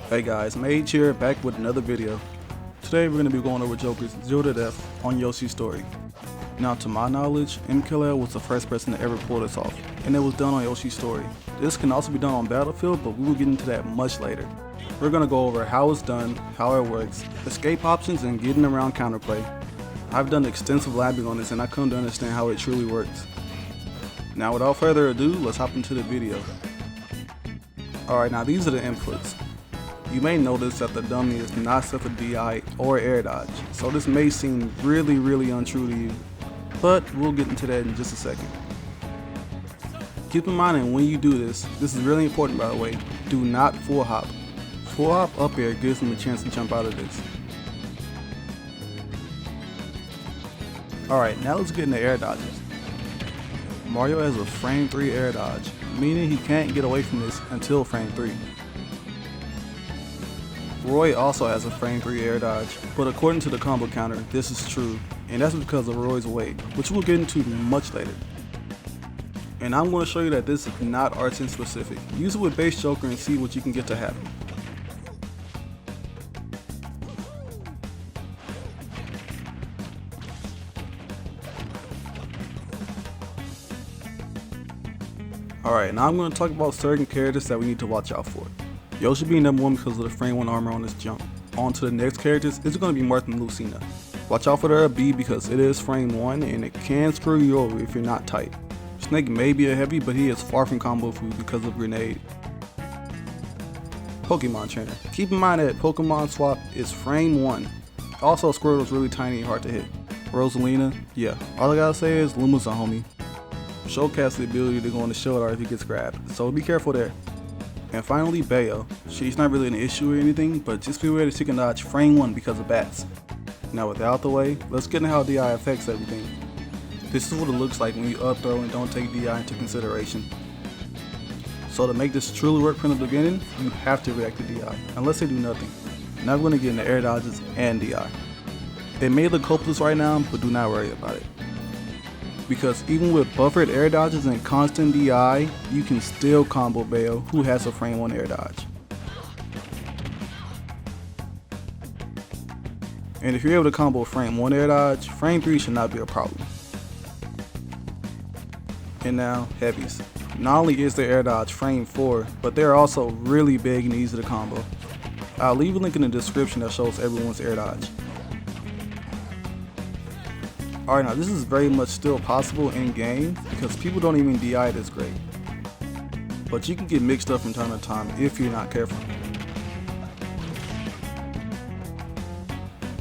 Hey guys, Mage here, back with another video. Today we're going to be going over Joker's 0 to death on Yoshi's story. Now to my knowledge, MKLL was the first person to ever pull this off, and it was done on Yoshi's story. This can also be done on Battlefield, but we will get into that much later. We're going to go over how it's done, how it works, escape options, and getting around counterplay. I've done extensive labbing on this and I come to understand how it truly works. Now without further ado, let's hop into the video. Alright, now these are the inputs. You may notice that the dummy is not set to DI or air dodge, so this may seem really untrue to you, but we'll get into that in just a second. Keep in mind that when you do this is really important by the way, do not full hop. Full hop up air gives them a chance to jump out of this. Alright, now let's get into air dodges. Mario has a frame 3 air dodge, meaning he can't get away from this until frame 3. Roy also has a frame 3 air dodge, but according to the combo counter, this is true, and that's because of Roy's weight, which we'll get into much later. And I'm going to show you that this is not R10 specific. Use it with base Joker and see what you can get to happen. Alright, now I'm going to talk about certain characters that we need to watch out for. Yoshi being number 1 because of the frame 1 armor on this jump. On to the next characters, it's going to be Marth and Lucina. Watch out for their B because it is frame 1 and it can screw you over if you're not tight. Snake may be a heavy, but he is far from combo food because of grenade. Pokemon Trainer. Keep in mind that Pokemon Swap is frame 1. Also Squirtle's really tiny and hard to hit. Rosalina, yeah, all I gotta say is Luma's a homie. Showcase the ability to go on the shield art if he gets grabbed, so be careful there. And finally, Bayo. She's not really an issue or anything, but just be aware that she can dodge frame 1 because of bats. Now with that out the way, let's get into how DI affects everything. This is what it looks like when you up throw and don't take DI into consideration. So to make this truly work from the beginning, you have to react to DI, unless they do nothing. Now we're going to get into air dodges and DI. It may look hopeless right now, but do not worry about it. Because even with buffered air dodges and constant DI, you can still combo Bayo, who has a frame 1 air dodge. And if you're able to combo frame 1 air dodge, frame 3 should not be a problem. And now, heavies. Not only is their air dodge frame 4, but they're also really big and easy to combo. I'll leave a link in the description that shows everyone's air dodge. Alright, now this is very much still possible in game because people don't even DI this great. But you can get mixed up from time to time if you're not careful.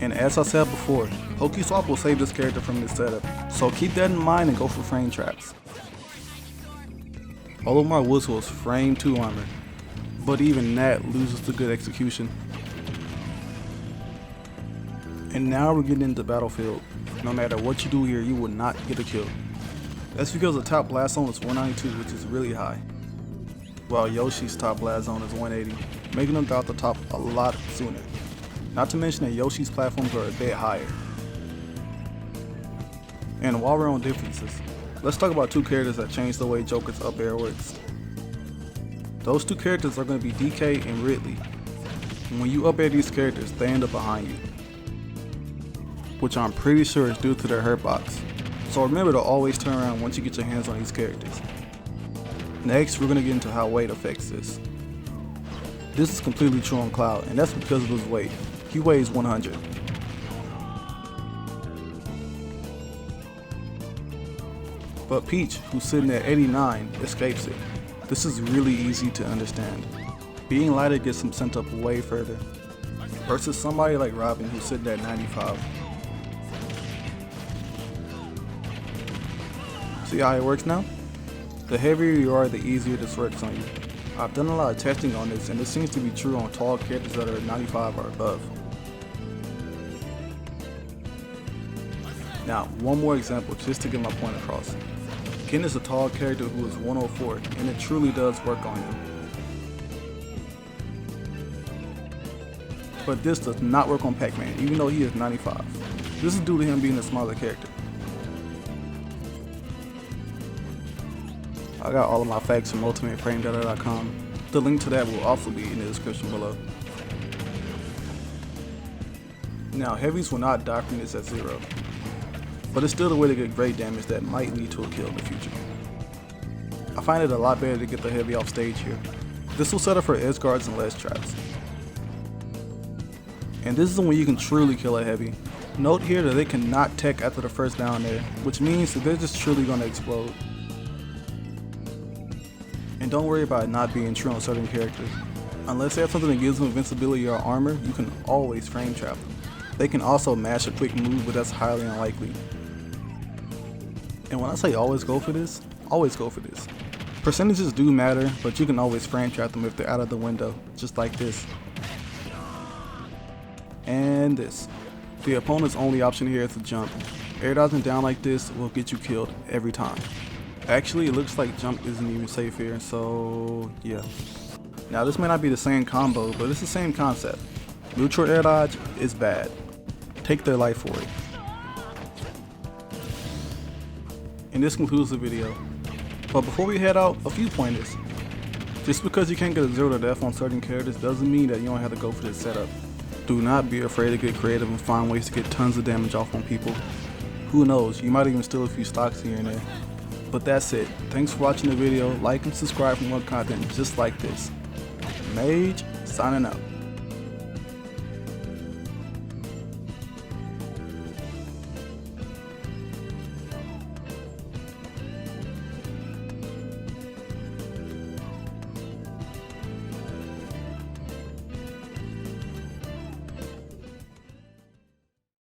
And as I said before, Pokeswap will save this character from this setup, so keep that in mind and go for frame traps. Olimar Whistle is frame 2 armor, but even that loses to good execution. And now we're getting into Battlefield. No matter what you do here, you will not get a kill. That's because the top blast zone is 192, which is really high, while Yoshi's top blast zone is 180, making them dot the top a lot sooner. Not to mention that Yoshi's platforms are a bit higher. And while we're on differences, let's talk about 2 characters that change the way Joker's up air works. Those 2 characters are going to be DK and Ridley. And when you up air these characters, they end up behind you, which I'm pretty sure is due to their hurt box. So remember to always turn around once you get your hands on these characters. Next, we're going to get into how weight affects this. This is completely true on Cloud, and that's because of his weight. He weighs 100. But Peach, who's sitting at 89, escapes it. This is really easy to understand. Being lighter gets him sent up way further, versus somebody like Robin who's sitting at 95. See how it works now? The heavier you are, the easier this works on you. I've done a lot of testing on this and this seems to be true on tall characters that are 95 or above. Now, one more example just to get my point across. Ken is a tall character who is 104 and it truly does work on him. But this does not work on Pac-Man even though he is 95. This is due to him being a smaller character. I got all of my facts from ultimateframedata.com. The link to that will also be in the description below. Now heavies will not die from this at 0, but it's still a way to get great damage that might lead to a kill in the future. I find it a lot better to get the heavy off stage here. This will set up for edge guards and ledge traps. And this is when you can truly kill a heavy. Note here that they cannot tech after the first down there, which means that they're just truly going to explode. And don't worry about it not being true on certain characters. Unless they have something that gives them invincibility or armor, you can always frame trap them. They can also mash a quick move, but that's highly unlikely. And when I say always go for this, always go for this. Percentages do matter, but you can always frame trap them if they're out of the window, just like this. And this. The opponent's only option here is to jump. Air dodging down like this will get you killed every time. Actually, it looks like jump isn't even safe here, so yeah. Now this may not be the same combo, but it's the same concept. Neutral air dodge is bad. Take their life for it. And this concludes the video. But before we head out, a few pointers. Just because you can't get a 0 to death on certain characters doesn't mean that you don't have to go for this setup. Do not be afraid to get creative and find ways to get tons of damage off on people. Who knows, you might even steal a few stocks here and there. But that's it. Thanks for watching the video. Like and subscribe for more content just like this. Mage, signing out.